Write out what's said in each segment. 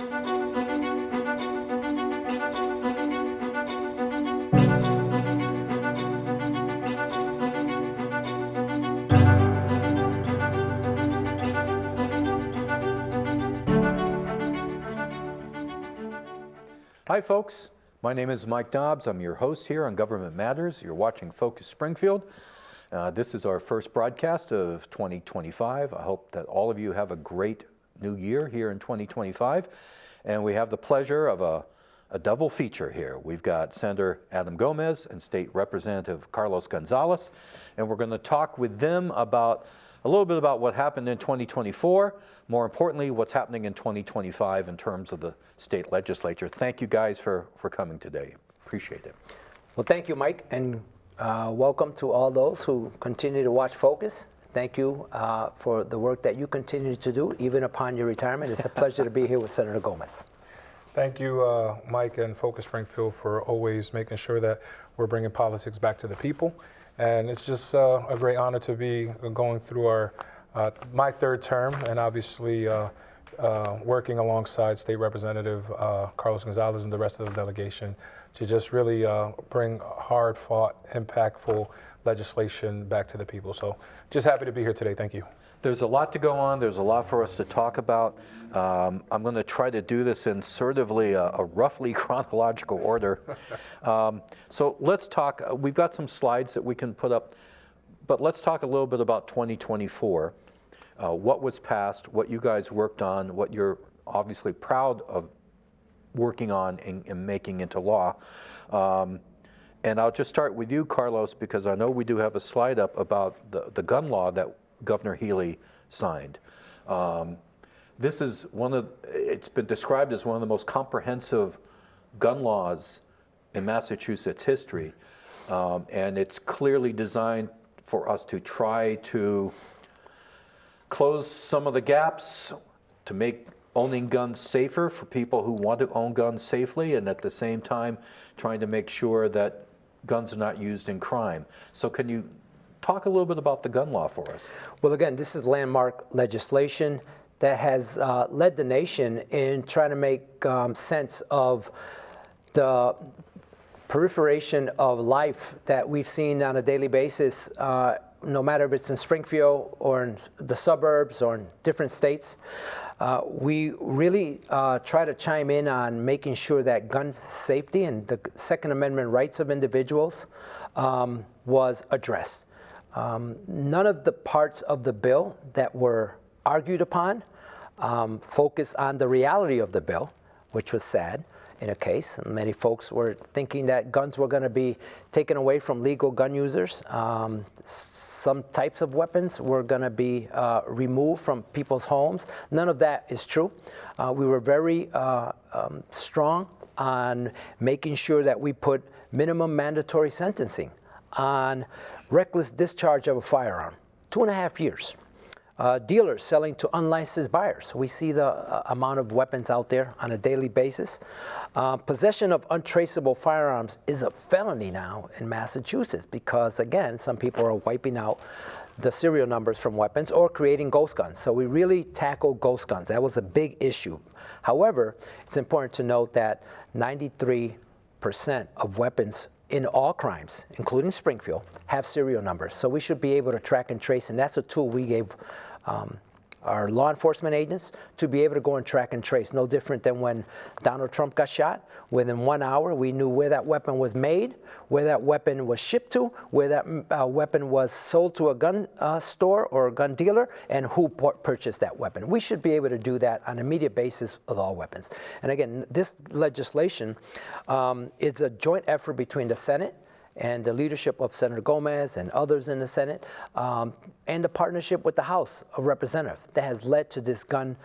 Hi folks, my name is Mike Dobbs. I'm your host here on Government Matters. You're watching Focus Springfield. This is our first broadcast of 2025. I hope that all of you have a great new year here in 2025. And we have the pleasure of a double feature here. We've got Senator Adam Gomez and State Representative Carlos Gonzalez, and we're going to talk with them about a little bit about what happened in 2024, more importantly, what's happening in 2025 in terms of the state legislature. Thank you guys for coming today. Appreciate it. Well, thank you, Mike, and welcome to all those who continue to watch Focus. Thank you for the work that you continue to do, even upon your retirement. It's a pleasure to be here with Senator Gomez. Thank you, Mike and Focus Springfield, for always making sure that we're bringing politics back to the people. And it's just a great honor to be going through my third term, and obviously working alongside State Representative Carlos Gonzalez and the rest of the delegation to just really bring hard-fought, impactful legislation back to the people. So just happy to be here today. Thank you. There's a lot to go on. There's a lot for us to talk about. I'm going to try to do this in sort of a roughly chronological order. So let's talk. We've got some slides that we can put up, but let's talk a little bit about 2024. What was passed, what you guys worked on, what you're obviously proud of working on and making into law. And I'll just start with you, Carlos, because I know we do have a slide up about the gun law that Governor Healy signed. This is it's been described as one of the most comprehensive gun laws in Massachusetts history. And it's clearly designed for us to try to close some of the gaps, to make owning guns safer for people who want to own guns safely, and at the same time trying to make sure that guns are not used in crime. So can you talk a little bit about the gun law for us? Well, again, this is landmark legislation that has led the nation in trying to make sense of the proliferation of life that we've seen on a daily basis, no matter if it's in Springfield or in the suburbs or in different states. We really try to chime in on making sure that gun safety and the Second Amendment rights of individuals was addressed. None of the parts of the bill that were argued upon focus on the reality of the bill, which was sad in a case. Many folks were thinking that guns were going to be taken away from legal gun users. Some types of weapons were going to be removed from people's homes. None of that is true. We were very strong on making sure that we put minimum mandatory sentencing on reckless discharge of a firearm, 2.5 years. Dealers selling to unlicensed buyers. We see the amount of weapons out there on a daily basis. Possession of untraceable firearms is a felony now in Massachusetts because, again, some people are wiping out the serial numbers from weapons or creating ghost guns. So we really tackled ghost guns. That was a big issue. However, it's important to note that 93% of weapons in all crimes, including Springfield, have serial numbers. So we should be able to track and trace, and that's a tool we gave our law enforcement agents to be able to go and track and trace. No different than when Donald Trump got shot. Within 1 hour, we knew where that weapon was made, where that weapon was shipped to, where that weapon was sold to a gun store or a gun dealer, and who purchased that weapon. We should be able to do that on an immediate basis with all weapons. And again, this legislation is a joint effort between the Senate and the leadership of Senator Gomez and others in the Senate, and the partnership with the House of Representatives that has led to this gun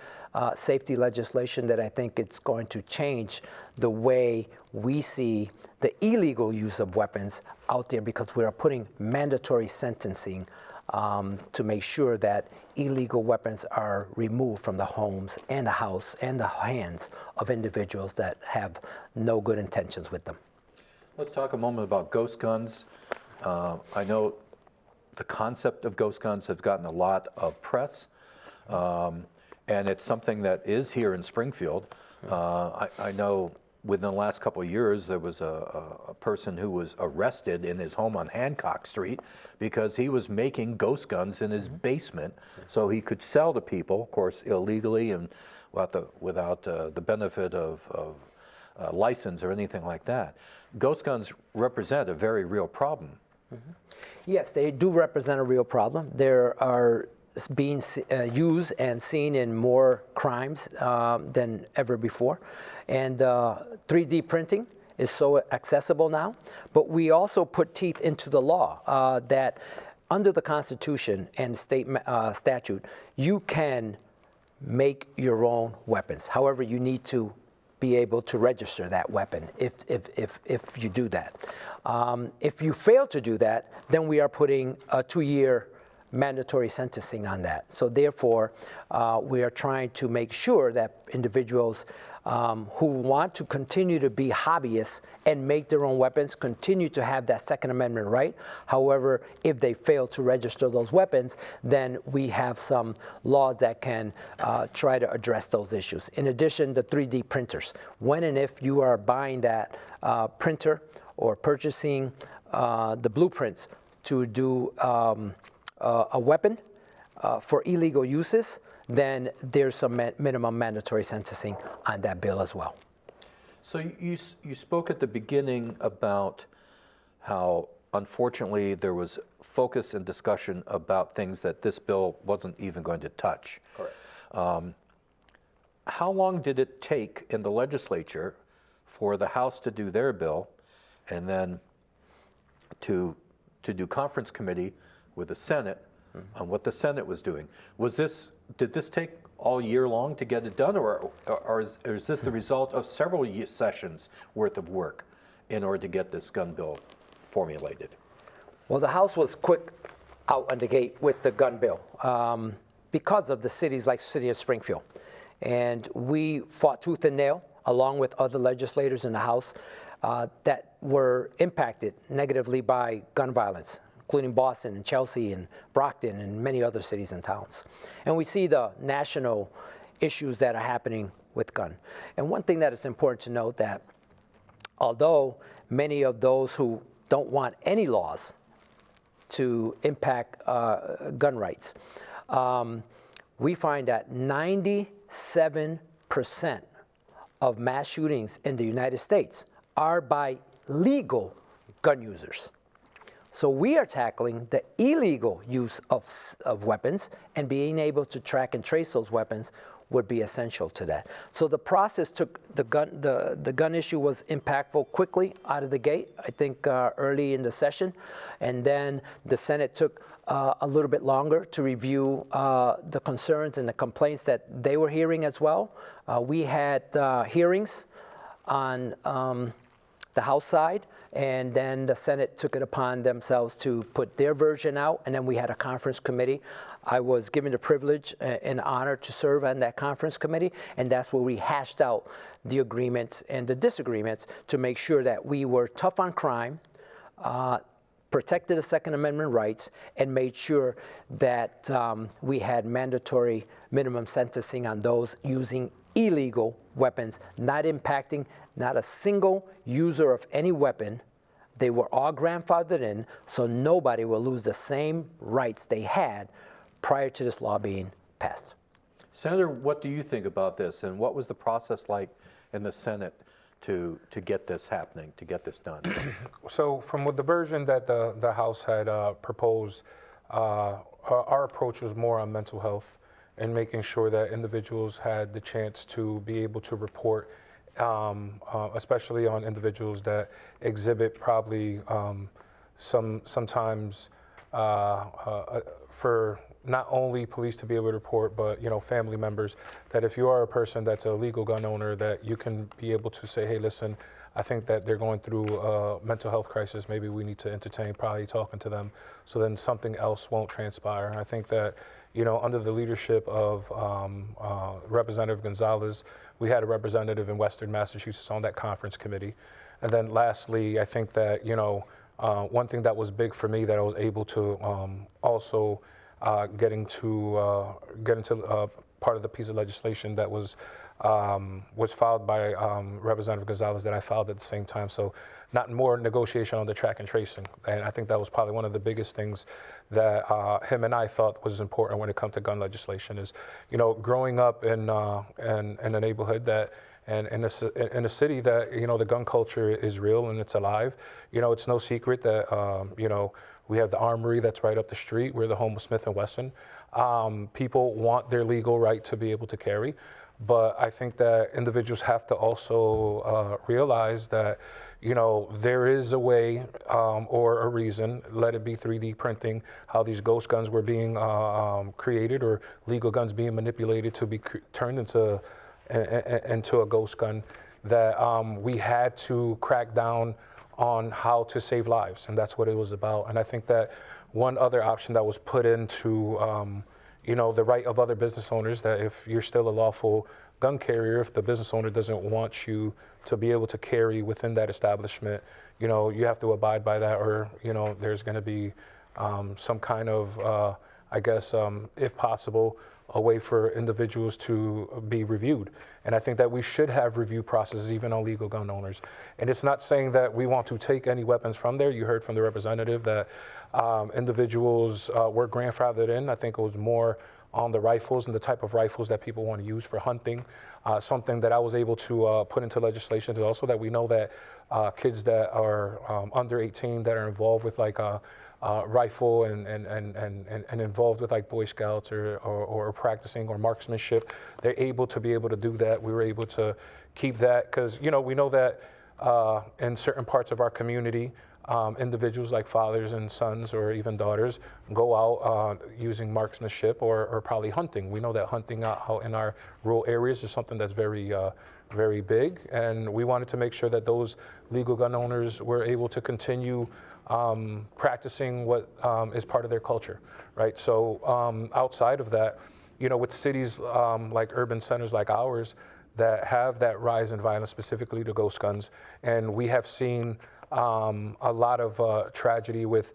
safety legislation that I think it's going to change the way we see the illegal use of weapons out there, because we are putting mandatory sentencing to make sure that illegal weapons are removed from the homes and the house and the hands of individuals that have no good intentions with them. Let's talk a moment about ghost guns. I know the concept of ghost guns has gotten a lot of press, and it's something that is here in Springfield. I know within the last couple of years, there was a person who was arrested in his home on Hancock Street because he was making ghost guns in his basement so he could sell to people, of course, illegally and without the benefit of license or anything like that. Ghost guns represent a very real problem. Yes, they do represent a real problem. There are being used and seen in more crimes than ever before. And 3D printing is so accessible now. But we also put teeth into the law that under the Constitution and state statute, you can make your own weapons. However, you need to be able to register that weapon if you do that. If you fail to do that, then we are putting a 2-year mandatory sentencing on that. So therefore, we are trying to make sure that individuals who want to continue to be hobbyists and make their own weapons continue to have that Second Amendment right. However, if they fail to register those weapons, then we have some laws that can try to address those issues. In addition, the 3D printers. When and if you are buying that printer or purchasing the blueprints to do a weapon for illegal uses, then there's some minimum mandatory sentencing on that bill as well. So you spoke at the beginning about how, unfortunately, there was focus and discussion about things that this bill wasn't even going to touch. Correct. How long did it take in the legislature for the House to do their bill and then to do conference committee with the Senate on what the Senate was doing? Did this take all year long to get it done, or is this the result of several sessions worth of work in order to get this gun bill formulated? Well, the House was quick out on the gate with the gun bill because of the cities like the city of Springfield. And we fought tooth and nail along with other legislators in the House that were impacted negatively by gun violence, including Boston and Chelsea and Brockton and many other cities and towns. And we see the national issues that are happening with gun. And one thing that is important to note that although many of those who don't want any laws to impact gun rights, we find that 97% of mass shootings in the United States are by legal gun users. So we are tackling the illegal use of weapons, and being able to track and trace those weapons would be essential to that. So the process took the gun issue was impactful quickly out of the gate, I think early in the session, and then the Senate took a little bit longer to review the concerns and the complaints that they were hearing as well. We had hearings on the House side, and then the Senate took it upon themselves to put their version out, and then we had a conference committee. I was given the privilege and honor to serve on that conference committee, and that's where we hashed out the agreements and the disagreements to make sure that we were tough on crime, protected the Second Amendment rights, and made sure that we had mandatory minimum sentencing on those using illegal weapons, not impacting not a single user of any weapon. They were all grandfathered in, so nobody will lose the same rights they had prior to this law being passed. Senator, what do you think about this, and what was the process like in the Senate to get this happening, to get this done? So from the version that the House had proposed, our approach was more on mental health and making sure that individuals had the chance to be able to report, especially on individuals that exhibit probably sometimes for not only police to be able to report, but family members, that if you are a person that's a legal gun owner, that you can be able to say, hey, listen, I think that they're going through a mental health crisis. Maybe we need to entertain probably talking to them, so then something else won't transpire. And I think that under the leadership of Representative Gonzalez, we had a representative in Western Massachusetts on that conference committee. And then lastly, I think that, one thing that was big for me that I was able to also get into part of the piece of legislation that was was filed by Representative Gonzalez that I filed at the same time. So not more negotiation on the track and tracing. And I think that was probably one of the biggest things that him and I thought was important when it comes to gun legislation is, growing up in a neighborhood that, and in a city that, the gun culture is real and it's alive. It's no secret that, we have the Armory that's right up the street. We're the home of Smith & Wesson. People want their legal right to be able to carry. But I think that individuals have to also realize that, there is a way or a reason, let it be 3D printing, how these ghost guns were being created or legal guns being manipulated to be turned into a ghost gun, that we had to crack down on how to save lives, and that's what it was about. And I think that one other option that was put into the right of other business owners, that if you're still a lawful gun carrier, if the business owner doesn't want you to be able to carry within that establishment, you have to abide by that, or there's going to be some kind of, if possible, a way for individuals to be reviewed. And I think that we should have review processes even on legal gun owners. And it's not saying that we want to take any weapons from there. You heard from the representative that individuals were grandfathered in. I think it was more on the rifles and the type of rifles that people want to use for hunting. Something that I was able to put into legislation is also that we know that kids that are under 18 that are involved with like rifle and involved with like Boy Scouts or practicing or marksmanship, they're able to do that. We were able to keep that because, we know that in certain parts of our community, individuals like fathers and sons or even daughters go out using marksmanship or probably hunting. We know that hunting out in our rural areas is something that's very, very big. And we wanted to make sure that those legal gun owners were able to continue practicing what is part of their culture, right? So outside of that, with cities like urban centers like ours that have that rise in violence, specifically to ghost guns, and we have seen a lot of tragedy with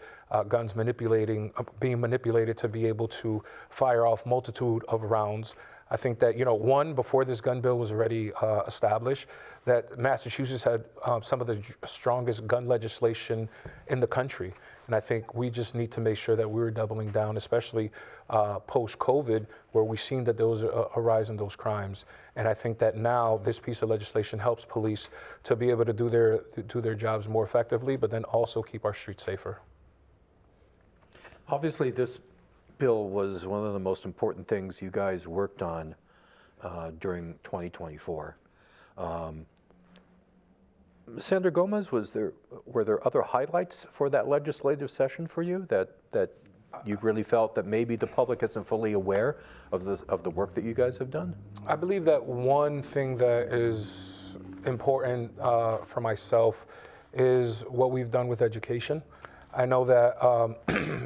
guns being manipulated to be able to fire off multitude of rounds. I think that, before this gun bill was already established, that Massachusetts had some of the strongest gun legislation in the country. And I think we just need to make sure that we're doubling down, especially post-COVID, where we've seen that there was a rise in those crimes. And I think that now this piece of legislation helps police to be able to do their jobs more effectively, but then also keep our streets safer. Obviously, this bill was one of the most important things you guys worked on during 2024. Senator Gomez, were there other highlights for that legislative session for you that you really felt that maybe the public isn't fully aware of the work that you guys have done? I believe that one thing that is important for myself is what we've done with education. I know that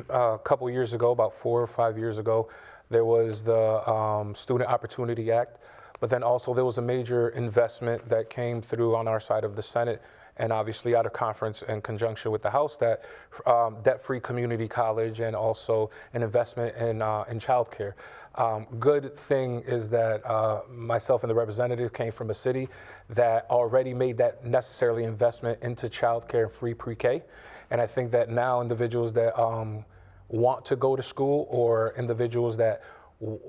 a couple years ago, about 4 or 5 years ago, there was the Student Opportunity Act, but then also there was a major investment that came through on our side of the Senate and obviously out of conference in conjunction with the House, that debt-free community college and also an investment in childcare. Good thing is that myself and the representative came from a city that already made that necessarily investment into childcare and free pre-K. And I think that now individuals that want to go to school, or individuals that,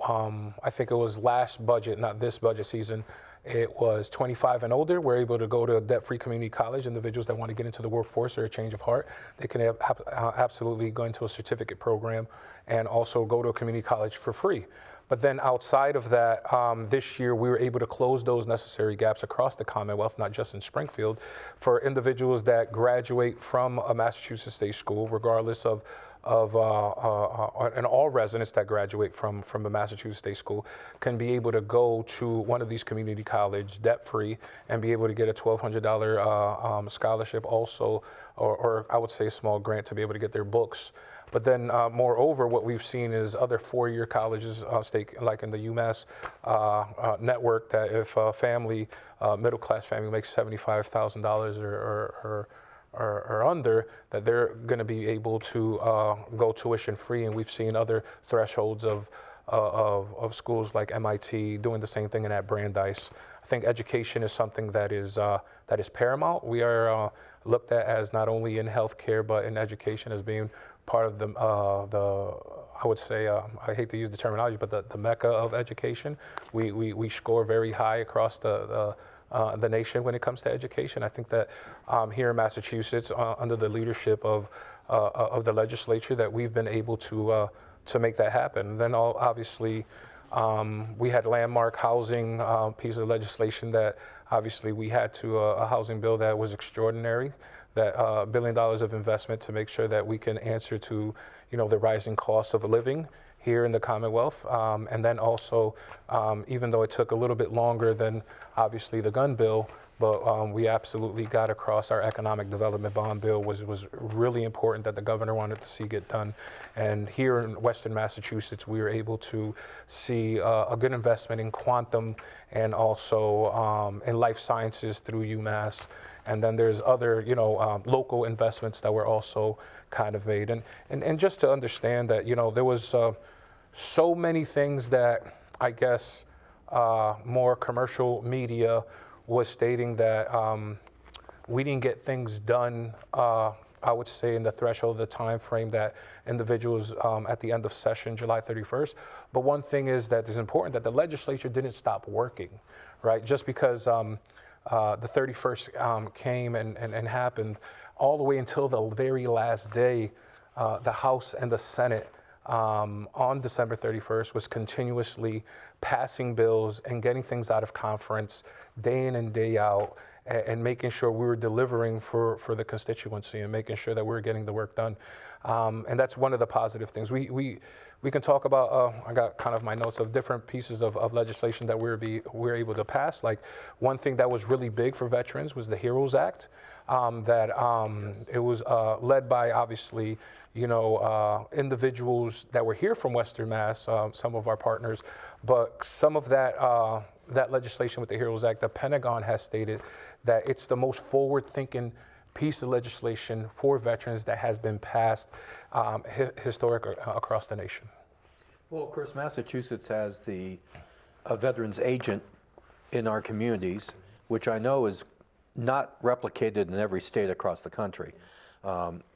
I think it was last budget, not this budget season, it was 25 and older, we're able to go to a debt-free community college. Individuals that want to get into the workforce or a change of heart, they can absolutely go into a certificate program and also go to a community college for free. But then outside of that, this year we were able to close those necessary gaps across the Commonwealth, not just in Springfield, for individuals that graduate from a Massachusetts state school, regardless of and all residents that graduate from a Massachusetts state school can be able to go to one of these community colleges debt-free and be able to get a $1,200 scholarship also, or I would say a small grant to be able to get their books. But then moreover, what we've seen is other four-year colleges, like in the UMass network, that if a family, middle-class family makes $75,000 or under, that they're going to be able to go tuition free. And we've seen other thresholds of of schools like MIT doing the same thing in at Brandeis. I think education is something that is paramount. We are looked at as not only in healthcare but in education as being part of the I would say, I hate to use the terminology, but the mecca of education. We score very high across the nation when it comes to education. I think that here in Massachusetts, under the leadership of the legislature, that we've been able to make that happen. And then obviously, we had landmark housing piece of legislation that obviously we had to a housing bill that was extraordinary, that $1 billion of investment to make sure that we can answer to, the rising costs of living here in the Commonwealth. And then also, even though it took a little bit longer than obviously the gun bill, but we absolutely got across our economic development bond bill was really important that the governor wanted to see get done. And here in Western Massachusetts, we were able to see a good investment in quantum and also in life sciences through UMass. And then there's other, local investments that were also kind of made. And just to understand that, there was so many things that I guess more commercial media was stating that we didn't get things done, I would say, in the threshold of the time frame that individuals at the end of session, July 31st. But one thing is that it's important that the legislature didn't stop working, right? Just because the 31st came and happened, all the way until the very last day, the House and the Senate on December 31st was continuously passing bills and getting things out of conference day in and day out, and making sure we were delivering for the constituency and making sure that we were getting the work done. And that's one of the positive things. We can talk about, I got kind of my notes of different pieces of legislation that we were able to pass. Like one thing that was really big for veterans was the HEROES Act. It was led by obviously, individuals that were here from Western Mass, some of our partners, but some of that legislation with the HEROES Act, the Pentagon has stated that it's the most forward-thinking piece of legislation for veterans that has been passed historic across the nation. Well, of course, Massachusetts has a veterans agent in our communities, which I know is not replicated in every state across the country,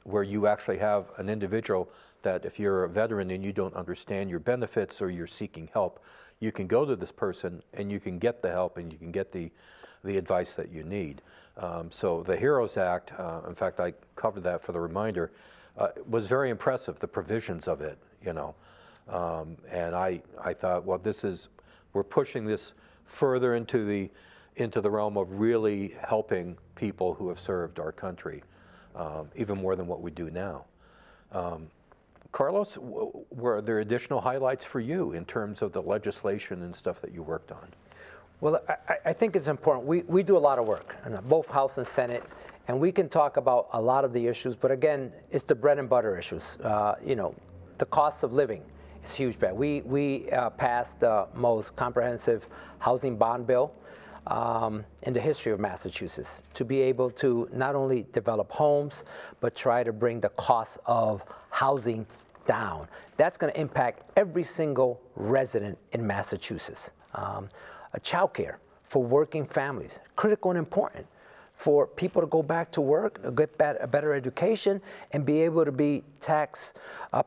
where you actually have an individual that if you're a veteran and you don't understand your benefits or you're seeking help, you can go to this person and you can get the help and you can get the advice that you need. So the HEROES Act, in fact, I covered that for the reminder, was very impressive, the provisions of it, and I thought, well, we're pushing this further into the realm of really helping people who have served our country, even more than what we do now. Carlos, were there additional highlights for you in terms of the legislation and stuff that you worked on? Well, I think it's important. We do a lot of work in both House and Senate, and we can talk about a lot of the issues, but again, it's the bread and butter issues. The cost of living is huge. We passed the most comprehensive housing bond bill in the history of Massachusetts, to be able to not only develop homes, but try to bring the cost of housing down. That's going to impact every single resident in Massachusetts. Child care for working families, critical and important for people to go back to work, get a better education, and be able to be tax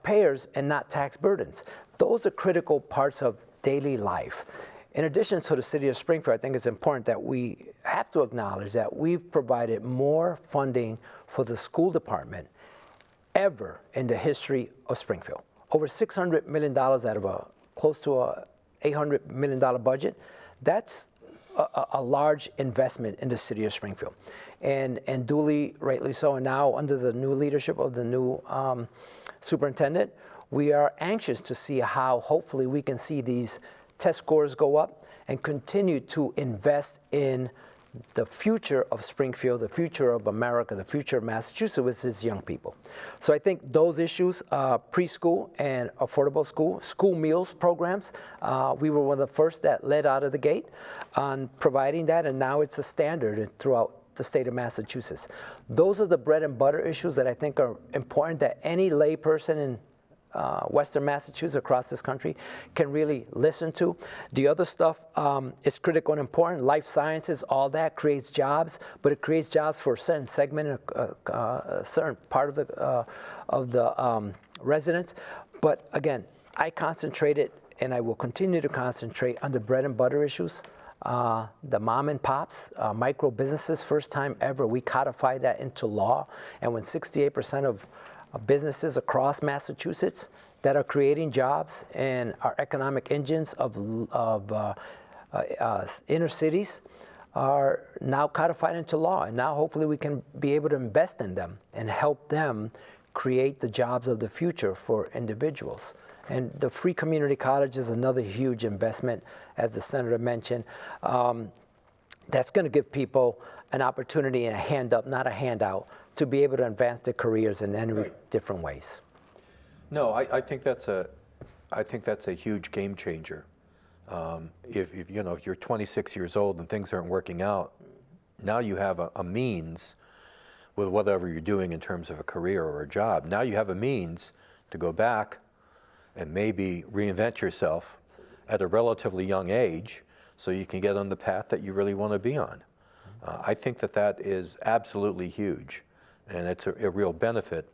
payers and not tax burdens. Those are critical parts of daily life. In addition to the city of Springfield, I think it's important that we have to acknowledge that we've provided more funding for the school department ever in the history of Springfield. Over $600 million out of a close to a $800 million budget. That's a large investment in the city of Springfield. And duly, rightly so, and now under the new leadership of the new superintendent, we are anxious to see how hopefully we can see these test scores go up and continue to invest in the future of Springfield, the future of America, the future of Massachusetts with its young people. So I think those issues, preschool and affordable school meals programs, we were one of the first that led out of the gate on providing that, and now it's a standard throughout the state of Massachusetts. Those are the bread and butter issues that I think are important that any lay person in Western Massachusetts, across this country, can really listen to. The other stuff is critical and important. Life sciences, all that creates jobs, but it creates jobs for a certain segment, a certain part of the residents. But again, I concentrated, and I will continue to concentrate on the bread and butter issues. The mom and pops, micro businesses, first time ever, we codified that into law. And when 68% of businesses across Massachusetts that are creating jobs and are economic engines of inner cities are now codified into law. And now hopefully we can be able to invest in them and help them create the jobs of the future for individuals. And the free community college is another huge investment, as the senator mentioned. That's going to give people an opportunity and a hand up, not a handout, to be able to advance their careers in any different ways. No, I think that's a huge game changer. If you're 26 years old and things aren't working out, now you have a means with whatever you're doing in terms of a career or a job. Now you have a means to go back and maybe reinvent yourself at a relatively young age so you can get on the path that you really want to be on. I think that is absolutely huge, and it's a real benefit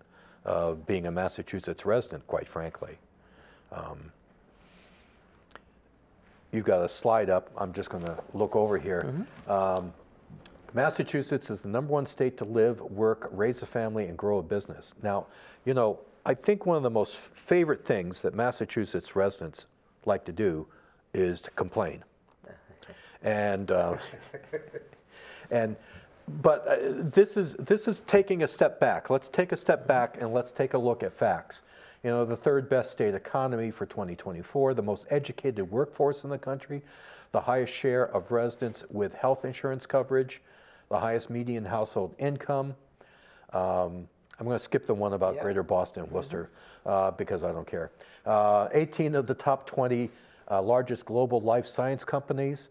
of being a Massachusetts resident, quite frankly. You've got a slide up. I'm just going to look over here. Massachusetts is the #1 state to live, work, raise a family, and grow a business. Now, I think one of the most favorite things that Massachusetts residents like to do is to complain. But this is taking a step back. Let's take a step back and let's take a look at facts. The third best state economy for 2024, the most educated workforce in the country, the highest share of residents with health insurance coverage, the highest median household income. I'm going to skip the one about Greater Boston and Worcester because I don't care. 18 of the top 20 largest global life science companies,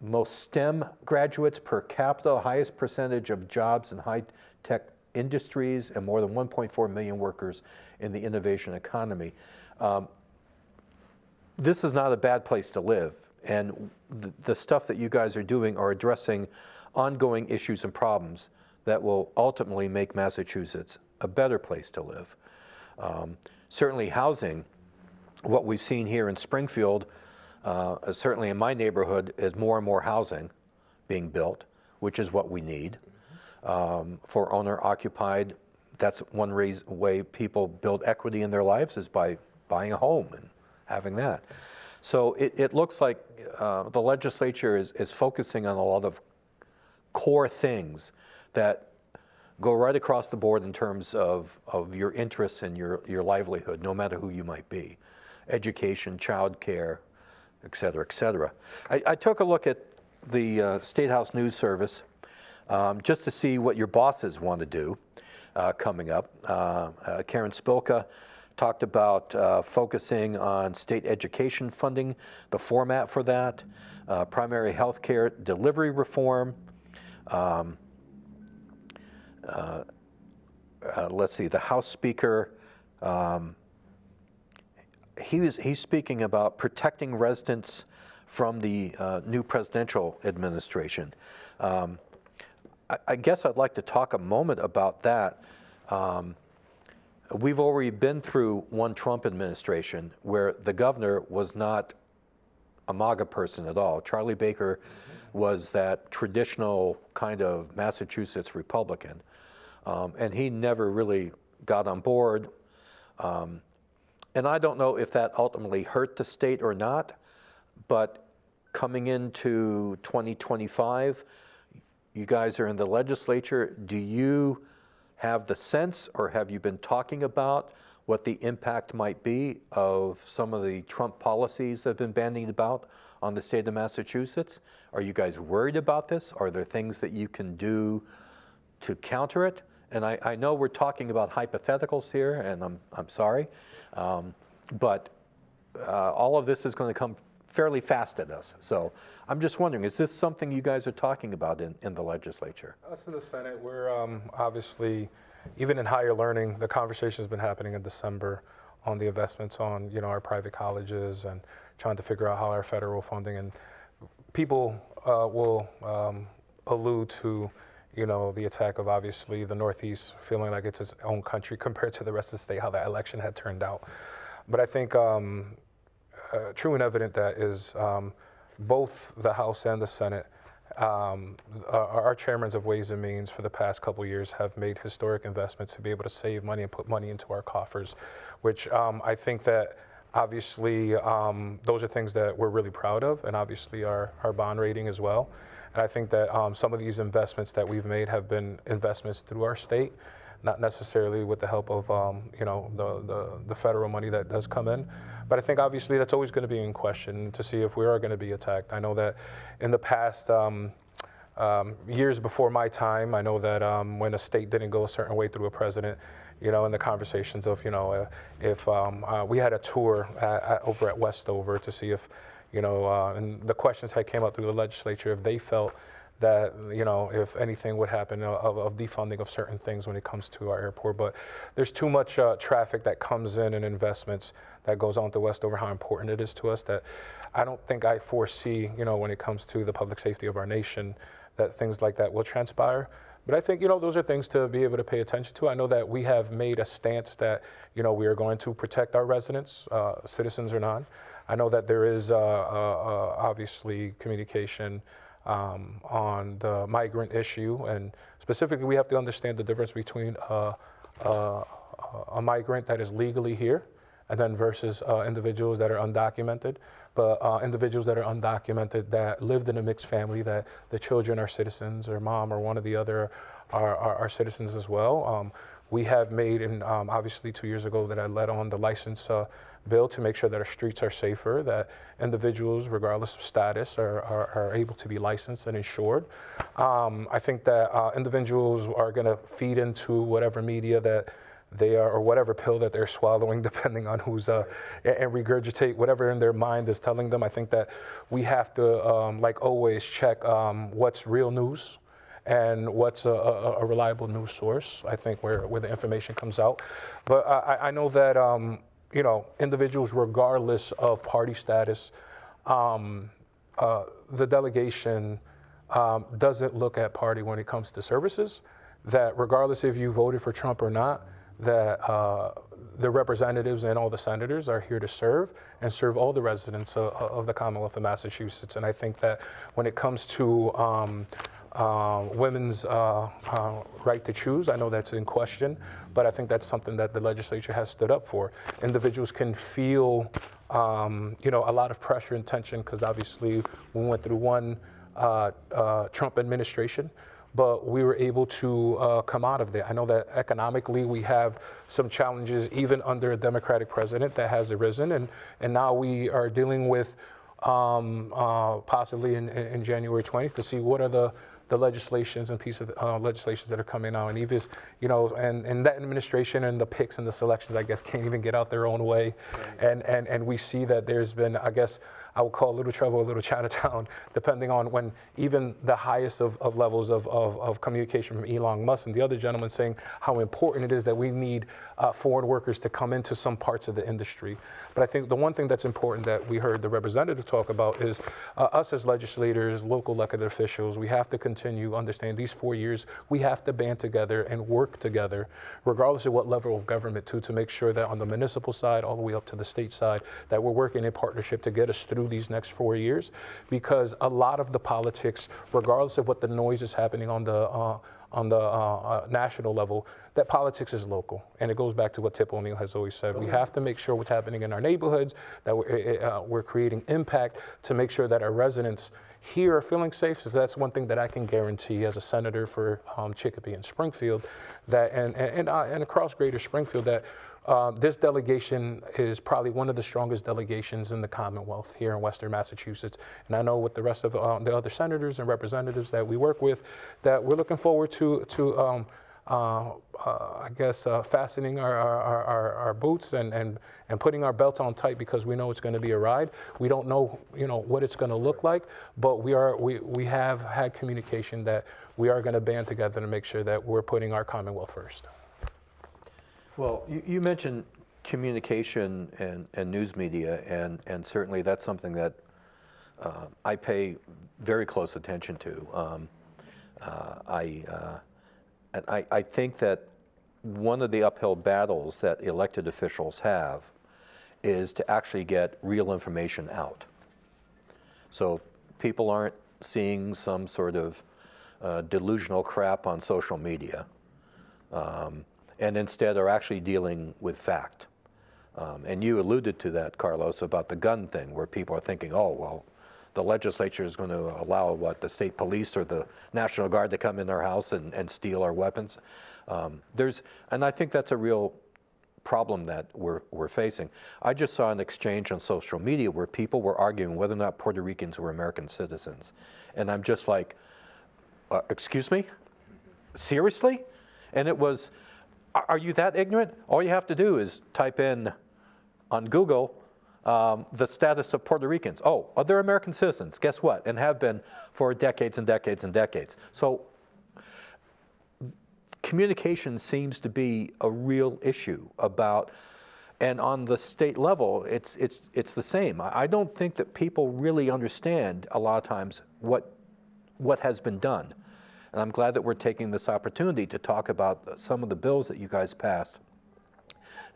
most STEM graduates per capita, highest percentage of jobs in high-tech industries, and more than 1.4 million workers in the innovation economy. This is not a bad place to live, and the stuff that you guys are doing are addressing ongoing issues and problems that will ultimately make Massachusetts a better place to live. Certainly housing, what we've seen here in Springfield, certainly in my neighborhood, is more and more housing being built, which is what we need. For owner-occupied, that's one way people build equity in their lives is by buying a home and having that. So it looks like the legislature is focusing on a lot of core things that go right across the board in terms of your interests and your livelihood, no matter who you might be. Education, childcare, et cetera, et cetera. I took a look at the State House News Service just to see what your bosses want to do coming up. Karen Spilka talked about focusing on state education funding, the format for that, primary health care delivery reform. Let's see, the House Speaker, he's speaking about protecting residents from the new presidential administration. I guess I'd like to talk a moment about that. We've already been through one Trump administration where the governor was not a MAGA person at all. Charlie Baker was that traditional kind of Massachusetts Republican, and he never really got on board. And I don't know if that ultimately hurt the state or not, but coming into 2025, you guys are in the legislature. Do you have the sense, or have you been talking about what the impact might be of some of the Trump policies that have been bandied about on the state of Massachusetts? Are you guys worried about this? Are there things that you can do to counter it? And I know we're talking about hypotheticals here, and I'm sorry, but all of this is going to come fairly fast at us. So I'm just wondering, is this something you guys are talking about in the legislature? Us in the Senate, we're obviously, even in higher learning, the conversation has been happening in December on the investments on our private colleges and trying to figure out how our federal funding and people will allude to the attack of obviously the Northeast feeling like it's its own country compared to the rest of the state, how that election had turned out. But I think true and evident that is both the House and the Senate, our chairmen of Ways and Means for the past couple of years have made historic investments to be able to save money and put money into our coffers, which I think that obviously those are things that we're really proud of, and obviously our bond rating as well. And I think that some of these investments that we've made have been investments through our state, not necessarily with the help of the federal money that does come in. But I think obviously that's always going to be in question to see if we are going to be attacked. I know that in the past years before my time, I know that when a state didn't go a certain way through a president, in the conversations of if we had a tour over at Westover to see if and the questions had came up through the legislature if they felt that if anything would happen of defunding of certain things when it comes to our airport. But there's too much traffic that comes in and investments that goes on to Westover, how important it is to us, that I don't think I foresee when it comes to the public safety of our nation that things like that will transpire. But I think those are things to be able to pay attention to. I know that we have made a stance that we are going to protect our residents, citizens or non. I know that there is obviously communication on the migrant issue, and specifically we have to understand the difference between a migrant that is legally here and then versus individuals that are undocumented, but individuals that are undocumented that lived in a mixed family, that the children are citizens or mom or one or the other are citizens as well. We have made, and obviously 2 years ago that I led on the license bill to make sure that our streets are safer, that individuals, regardless of status, are able to be licensed and insured. I think that individuals are going to feed into whatever media that they are, or whatever pill that they're swallowing, depending on who's, and regurgitate whatever in their mind is telling them. I think that we have to, like always, check what's real news and what's a reliable news source, I think, where the information comes out. But I know that individuals, regardless of party status, the delegation doesn't look at party when it comes to services, that regardless if you voted for Trump or not, that the representatives and all the senators are here to serve and serve all the residents of the Commonwealth of Massachusetts. And I think that when it comes to women's right to choose, I know that's in question, but I think that's something that the legislature has stood up for. Individuals can feel, a lot of pressure and tension because obviously we went through one Trump administration, but we were able to come out of there. I know that economically we have some challenges even under a Democratic president that has arisen, and now we are dealing with possibly in January 20th to see what are the legislations and pieces of legislations that are coming out. And even, and that administration and the picks and the selections, I guess, can't even get out their own way. Right. And we see that there's been, I guess, I would call a little trouble, a little Chinatown, depending on when even the highest of levels of communication from Elon Musk and the other gentleman saying how important it is that we need foreign workers to come into some parts of the industry. But I think the one thing that's important that we heard the representative talk about is us as legislators, local elected officials, we have to continue understand these 4 years, we have to band together and work together, regardless of what level of government to make sure that on the municipal side, all the way up to the state side, that we're working in partnership to get us through these next 4 years, because a lot of the politics, regardless of what the noise is happening on the national level, that politics is local. And it goes back to what Tip O'Neill has always said. We have to make sure what's happening in our neighborhoods, that we're creating impact to make sure that our residents here are feeling safe. So that's one thing that I can guarantee as a senator for Chicopee and Springfield, that and across greater Springfield, that this delegation is probably one of the strongest delegations in the Commonwealth here in Western Massachusetts. And I know with the rest of the other senators and representatives that we work with, that we're looking forward to I guess, fastening our boots and putting our belt on tight, because we know it's going to be a ride. We don't know, what it's going to look like, but we have had communication that we are going to band together to make sure that we're putting our Commonwealth first. Well, you mentioned communication and news media, and certainly that's something that I pay very close attention to. I think that one of the uphill battles that elected officials have is to actually get real information out. So people aren't seeing some sort of delusional crap on social media, and instead are actually dealing with fact. And you alluded to that, Carlos, about the gun thing, where people are thinking, oh, well, the legislature is going to allow, the state police or the National Guard to come in our house and steal our weapons. And I think that's a real problem that we're facing. I just saw an exchange on social media where people were arguing whether or not Puerto Ricans were American citizens. And I'm just like, excuse me? Seriously? And it was, are you that ignorant? All you have to do is type in on Google the status of Puerto Ricans. Oh, they're American citizens. Guess what? And have been for decades and decades and decades. So communication seems to be a real issue about, and on the state level, it's the same. I don't think that people really understand a lot of times what has been done. And I'm glad that we're taking this opportunity to talk about some of the bills that you guys passed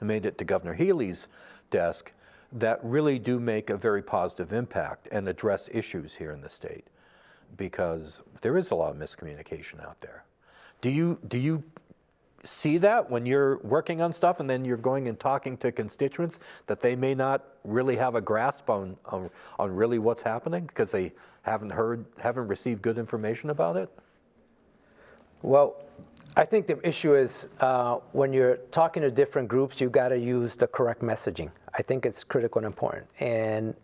and made it to Governor Healy's desk that really do make a very positive impact and address issues here in the state, because there is a lot of miscommunication out there. Do you see that when you're working on stuff and then you're going and talking to constituents that they may not really have a grasp on really what's happening because they haven't received good information about it? Well, I think the issue is when you're talking to different groups, you got to use the correct messaging. I think it's critical and important. And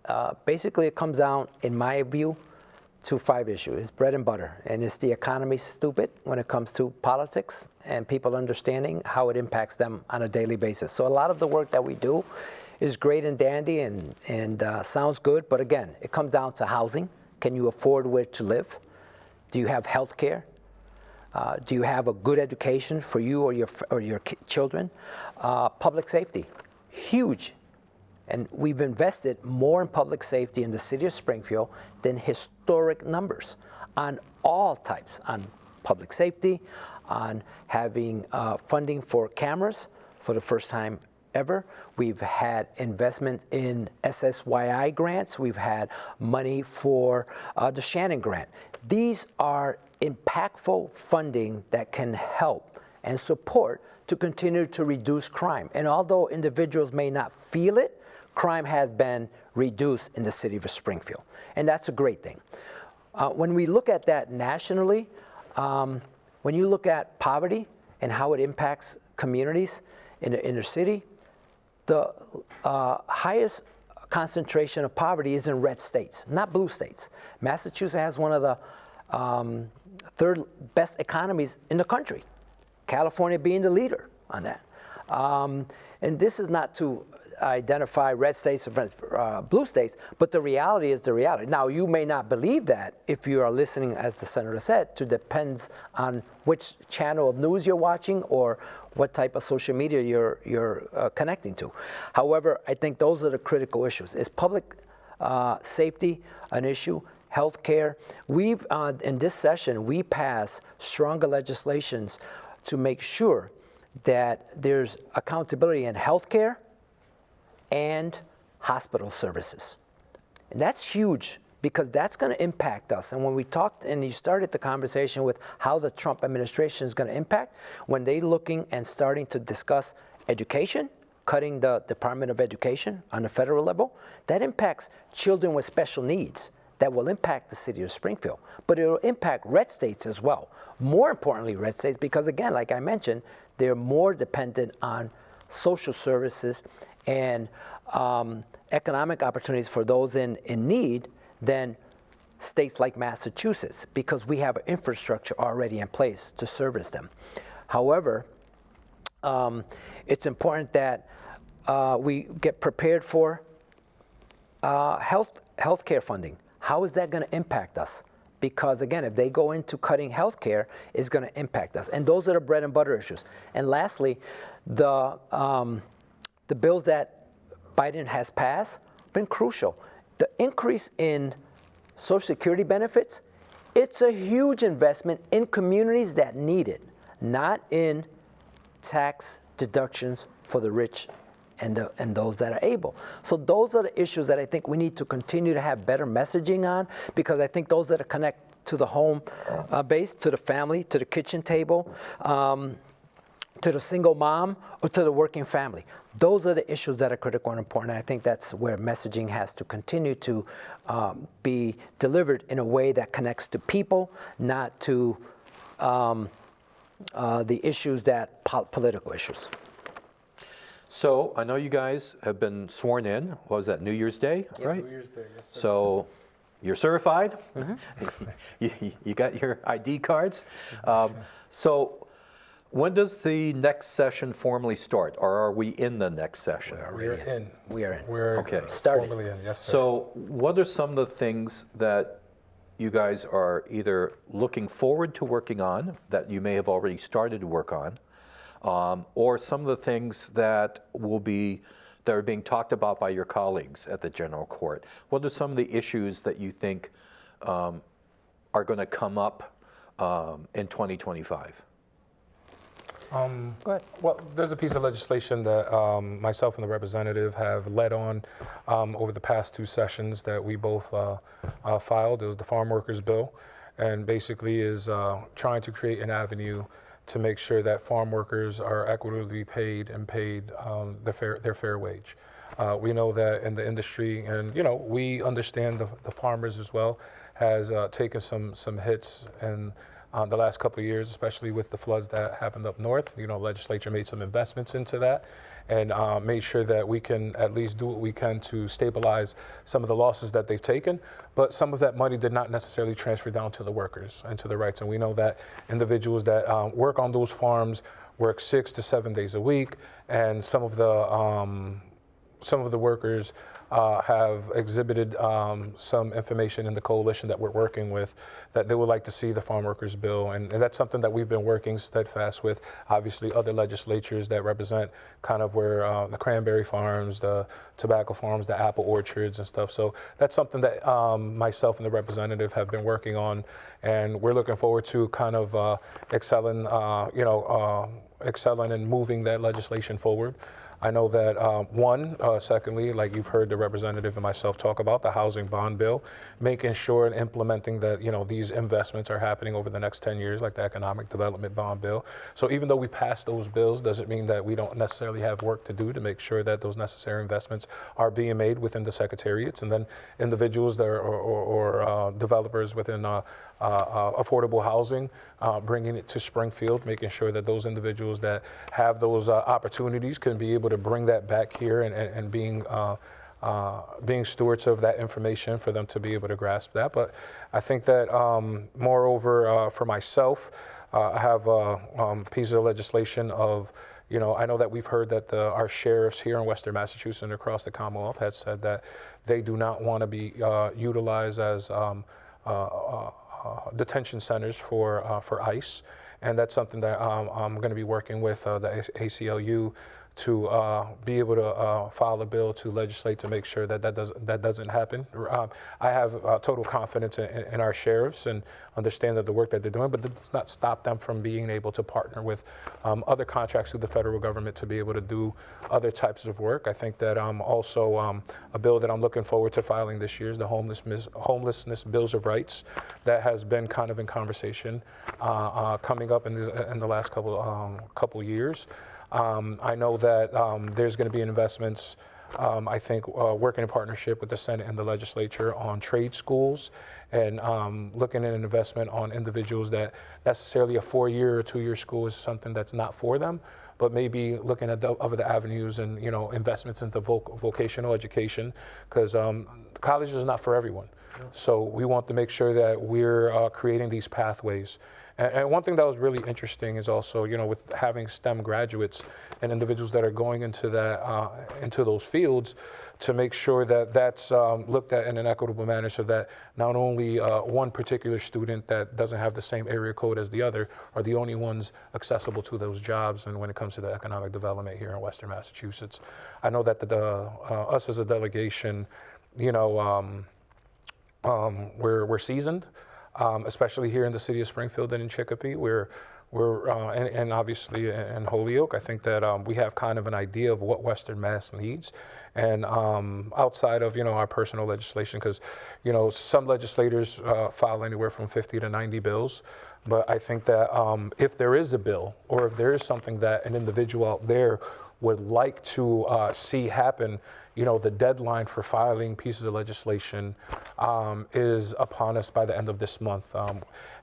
basically it comes down, in my view, to 5 issues. It's bread and butter. And is the economy stupid when it comes to politics and people understanding how it impacts them on a daily basis? So a lot of the work that we do is great and dandy and sounds good. But again, it comes down to housing. Can you afford where to live? Do you have health care? Do you have a good education for you or your children? Public safety, huge. And we've invested more in public safety in the city of Springfield than historic numbers on all types, on public safety, on having funding for cameras for the first time ever. We've had investment in SSYI grants. We've had money for the Shannon grant. These are impactful funding that can help and support to continue to reduce crime. And although individuals may not feel it, crime has been reduced in the city of Springfield. And that's a great thing. When we look at that nationally, when you look at poverty and how it impacts communities in the inner city, the highest concentration of poverty is in red states, not blue states. Massachusetts has one of the 3rd best economies in the country, California being the leader on that. And this is not to identify red states or blue states, but the reality is the reality. Now, you may not believe that if you are listening, as the senator said, it depends on which channel of news you're watching or what type of social media you're connecting to. However, I think those are the critical issues. Is public safety an issue? Healthcare. We've, in this session, we passed stronger legislations to make sure that there's accountability in healthcare and hospital services. And that's huge because that's going to impact us. And when we talked, and you started the conversation with how the Trump administration is going to impact, when they're looking and starting to discuss education, cutting the Department of Education on the federal level, that impacts children with special needs. That will impact the city of Springfield, but it will impact red states as well. More importantly, red states, because again, like I mentioned, they're more dependent on social services and economic opportunities for those in need than states like Massachusetts, because we have an infrastructure already in place to service them. However, it's important that we get prepared for healthcare funding. How is that going to impact us? Because again, if they go into cutting healthcare, it's going to impact us. And those are the bread and butter issues. And lastly, the the bills that Biden has passed been crucial. The increase in Social Security benefits, it's a huge investment in communities that need it, not in tax deductions for the rich and those that are able. So those are the issues that I think we need to continue to have better messaging on, because I think those that are connect to the home base, to the family, to the kitchen table, to the single mom, or to the working family. Those are the issues that are critical and important. And I think that's where messaging has to continue to be delivered in a way that connects to people, not to the issues that political issues. So I know you guys have been sworn in. What was that, New Year's Day, right? New Year's Day, yes, sir. So you're certified. You got your ID cards. So when does the next session formally start, or are we in the next session? We're in. We are in. We're Okay. Started. formally in, yes, sir. So what are some of the things that you guys are either looking forward to working on that you may have already started to work on, or some of the things that are being talked about by your colleagues at the General Court? What are some of the issues that you think are going to come up in 2025? Go ahead. Well, there's a piece of legislation that myself and the representative have led on over the past 2 sessions that we both filed. It was the Farm Workers Bill, and basically is trying to create an avenue to make sure that farm workers are equitably paid and paid their fair wage. We know that in the industry, and we understand the farmers as well, has taken some hits and the last couple of years, especially with the floods that happened up north. Legislature made some investments into that and made sure that we can at least do what we can to stabilize some of the losses that they've taken. But some of that money did not necessarily transfer down to the workers and to the rights. And we know that individuals that work on those farms work 6 to 7 days a week, and some of the workers have exhibited some information in the coalition that we're working with that they would like to see the Farm Workers Bill, and that's something that we've been working steadfast with. Obviously, other legislatures that represent kind of where the cranberry farms, the tobacco farms, the apple orchards and stuff. So that's something that myself and the representative have been working on, and we're looking forward to kind of excelling and moving that legislation forward. I know that secondly, like you've heard the representative and myself talk about, the housing bond bill, making sure and implementing that, these investments are happening over the next 10 years, like the economic development bond bill. So even though we pass those bills, doesn't mean that we don't necessarily have work to do to make sure that those necessary investments are being made within the secretariats, and then individuals that or developers within affordable housing, bringing it to Springfield, making sure that those individuals that have those opportunities can be able to bring that back here and being stewards of that information for them to be able to grasp that. But I think that moreover, for myself, I have a piece of legislation of, I know that we've heard that our sheriffs here in Western Massachusetts and across the Commonwealth had said that they do not want to be utilized as detention centers for ICE, and that's something that I'm going to be working with the ACLU to be able to file a bill to legislate to make sure that doesn't happen. I have total confidence in our sheriffs and understand that the work that they're doing, but that does not stop them from being able to partner with other contracts through the federal government to be able to do other types of work. I think that also a bill that I'm looking forward to filing this year is the homelessness bills of rights that has been kind of in conversation coming up in the last couple years. I know that there's going to be investments, I think, working in partnership with the Senate and the legislature on trade schools, and looking at an investment on individuals that necessarily a 4-year or 2-year school is something that's not for them, but maybe looking at other avenues and investments into vocational education, because college is not for everyone. So we want to make sure that we're creating these pathways. And one thing that was really interesting is also, with having STEM graduates and individuals that are going into into those fields, to make sure that that's looked at in an equitable manner, so that not only one particular student that doesn't have the same area code as the other are the only ones accessible to those jobs. And when it comes to the economic development here in Western Massachusetts, I know that us as a delegation, we're seasoned. Especially here in the city of Springfield and in Chicopee, and obviously in Holyoke, I think that we have kind of an idea of what Western Mass needs. And outside of, our personal legislation, because, some legislators file anywhere from 50 to 90 bills. But I think that if there is a bill, or if there is something that an individual out there would like to see happen, the deadline for filing pieces of legislation is upon us by the end of this month.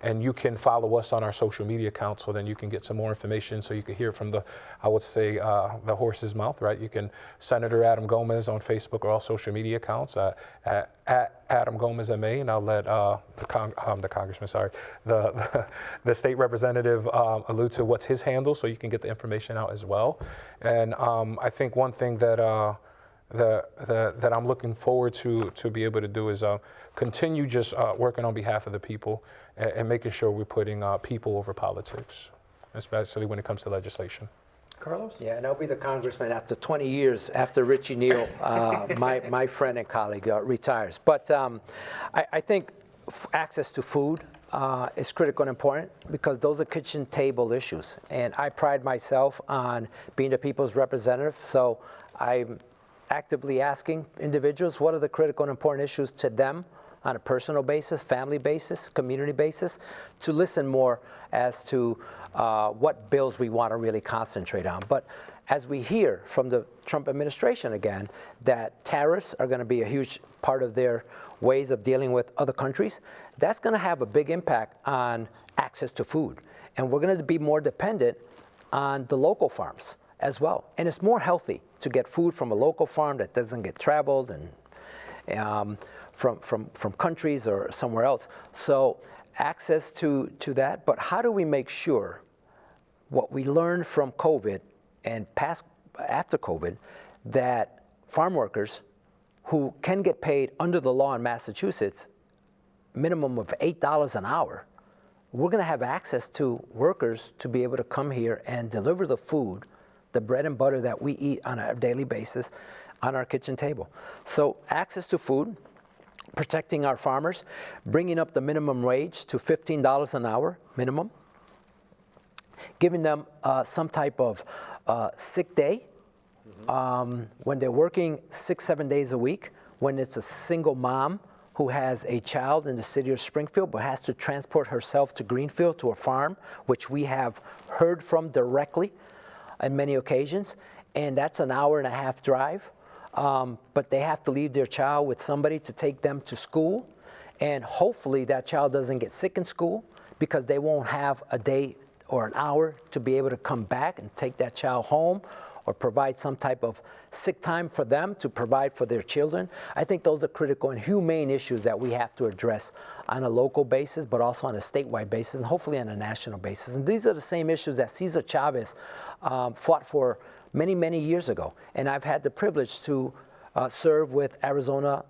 And you can follow us on our social media accounts, so then you can get some more information, so you can hear from the horse's mouth, right? You can Senator Adam Gomez on Facebook or all social media accounts at Adam Gomez MA, and I'll let the congressman, the state representative allude to what's his handle, so you can get the information out as well. And I think one thing that I'm looking forward to be able to do is continue just working on behalf of the people, and making sure we're putting people over politics, especially when it comes to legislation. Carlos? Yeah, and I'll be the congressman after 20 years after Richie Neal, my friend and colleague, retires. But I think access to food is critical and important, because those are kitchen table issues. And I pride myself on being the people's representative. So I'm actively asking individuals what are the critical and important issues to them on a personal basis, family basis, community basis, to listen more as to what bills we want to really concentrate on. But as we hear from the Trump administration again, that tariffs are going to be a huge part of their ways of dealing with other countries, that's going to have a big impact on access to food. And we're going to be more dependent on the local farms as well. And it's more healthy to get food from a local farm that doesn't get traveled and from countries or somewhere else. So access to that, but how do we make sure what we learned from COVID and after COVID, that farm workers who can get paid under the law in Massachusetts, minimum of $8 an hour, we're going to have access to workers to be able to come here and deliver the food, the bread and butter that we eat on a daily basis on our kitchen table. So access to food, protecting our farmers, bringing up the minimum wage to $15 an hour minimum, giving them some type of sick day when they're working 6-7 days a week, when it's a single mom who has a child in the city of Springfield but has to transport herself to Greenfield to a farm, which we have heard from directly on many occasions, and that's an hour-and-a-half drive. But they have to leave their child with somebody to take them to school, and hopefully that child doesn't get sick in school, because they won't have a day or an hour to be able to come back and take that child home, or provide some type of sick time for them to provide for their children. I think those are critical and humane issues that we have to address on a local basis, but also on a statewide basis, and hopefully on a national basis. And these are the same issues that Cesar Chavez fought for many, many years ago. And I've had the privilege to serve with Arizona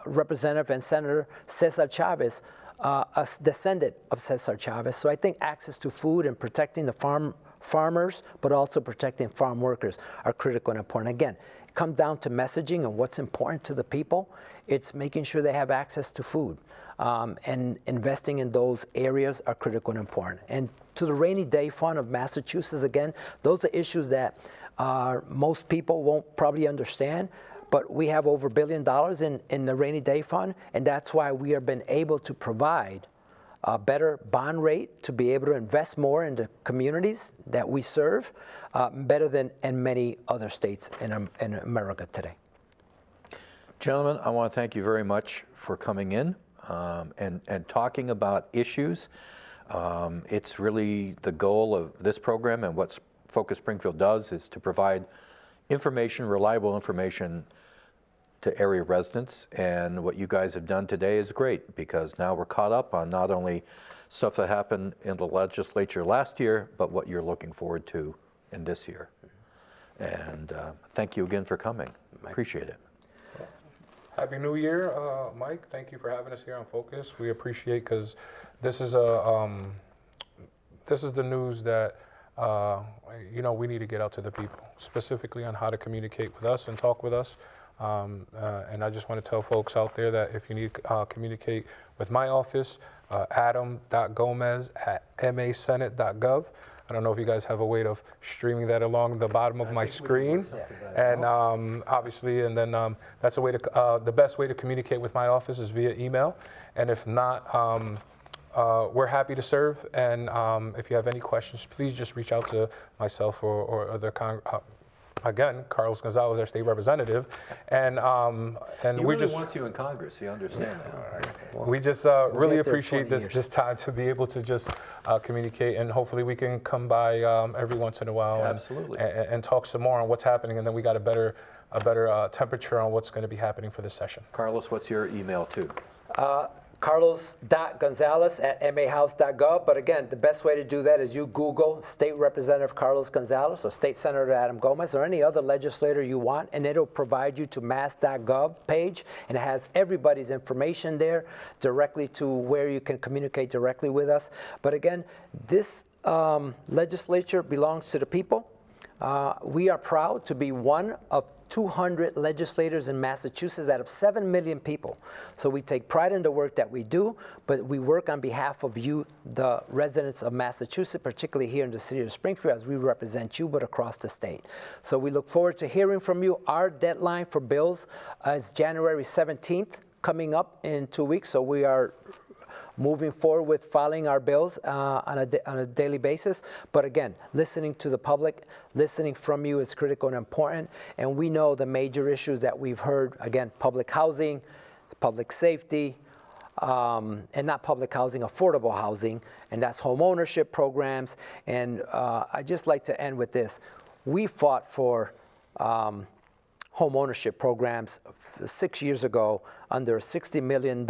Representative and Senator Cesar Chavez, a descendant of Cesar Chavez. So I think access to food and protecting the farmers, but also protecting farm workers are critical and important. Again, it comes down to messaging and what's important to the people. It's making sure they have access to food, and investing in those areas are critical and important. And to the rainy day fund of Massachusetts, again, those are issues that most people won't probably understand, but we have over $1 billion in the rainy day fund, and that's why we have been able to provide a better bond rate to be able to invest more in the communities that we serve, better than in many other states in America today. Gentlemen, I want to thank you very much for coming in and talking about issues. It's really the goal of this program, and what Focus Springfield does is to provide information, reliable information to area residents. And what you guys have done today is great, because now we're caught up on not only stuff that happened in the legislature last year, but what you're looking forward to in this year. And thank you again for coming. Appreciate it. Happy New Year, Mike. Thank you for having us here on Focus. We appreciate, because this is the news that we need to get out to the people, specifically on how to communicate with us and talk with us. And I just want to tell folks out there that if you need to communicate with my office, adam.gomez@masenate.gov. I don't know if you guys have a way of streaming that along the bottom of my screen. And obviously, and then that's a way to, the best way to communicate with my office is via email. And if not, we're happy to serve. And if you have any questions, please just reach out to myself or other again, Carlos Gonzalez, our state representative, and He we really just wants you in Congress, you understand that. we just really appreciate this time to be able to just communicate, and hopefully we can come by every once in a while Absolutely. and talk some more on what's happening, and then we got a better temperature on what's going to be happening for this session. Carlos, what's your email too? Carlos.gonzalez@mahouse.gov. But again, the best way to do that is you Google State Representative Carlos Gonzalez or State Senator Adam Gomez or any other legislator you want, and it'll provide you to mass.gov page, and it has everybody's information there directly to where you can communicate directly with us. But again, this legislature belongs to the people. We are proud to be one of 200 legislators in Massachusetts out of 7 million people. So we take pride in the work that we do, but we work on behalf of you, the residents of Massachusetts, particularly here in the city of Springfield, as we represent you, but across the state. So we look forward to hearing from you. Our deadline for bills is January 17th, coming up in 2 weeks. So we are moving forward with filing our bills on a daily basis. But again, listening to the public, listening from you is critical and important. And we know the major issues that we've heard, again, public housing, public safety, and not public housing, affordable housing, and that's home ownership programs. And I'd just like to end with this. We fought for home ownership programs 6 years ago under a $60 million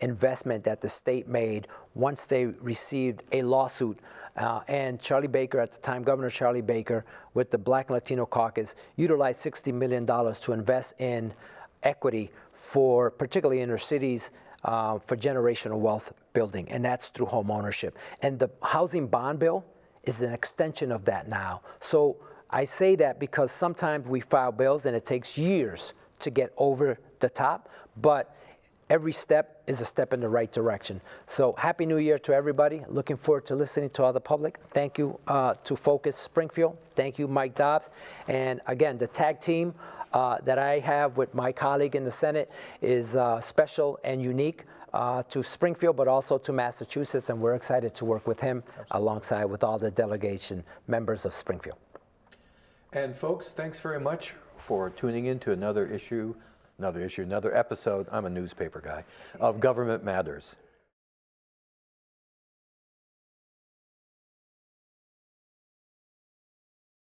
investment that the state made once they received a lawsuit. And Charlie Baker, at the time, Governor Charlie Baker, with the Black and Latino Caucus, utilized $60 million to invest in equity for particularly inner cities for generational wealth building, and that's through home ownership. And the housing bond bill is an extension of that now. So I say that because sometimes we file bills and it takes years to get over the top, but every step is a step in the right direction. So Happy New Year to everybody. Looking forward to listening to all the public. Thank you to Focus Springfield. Thank you, Mike Dobbs. And again, the tag team that I have with my colleague in the Senate is special and unique to Springfield, but also to Massachusetts, and we're excited to work with him alongside with all the delegation members of Springfield. And folks, thanks very much for tuning in to another episode, I'm a newspaper guy, of Government Matters.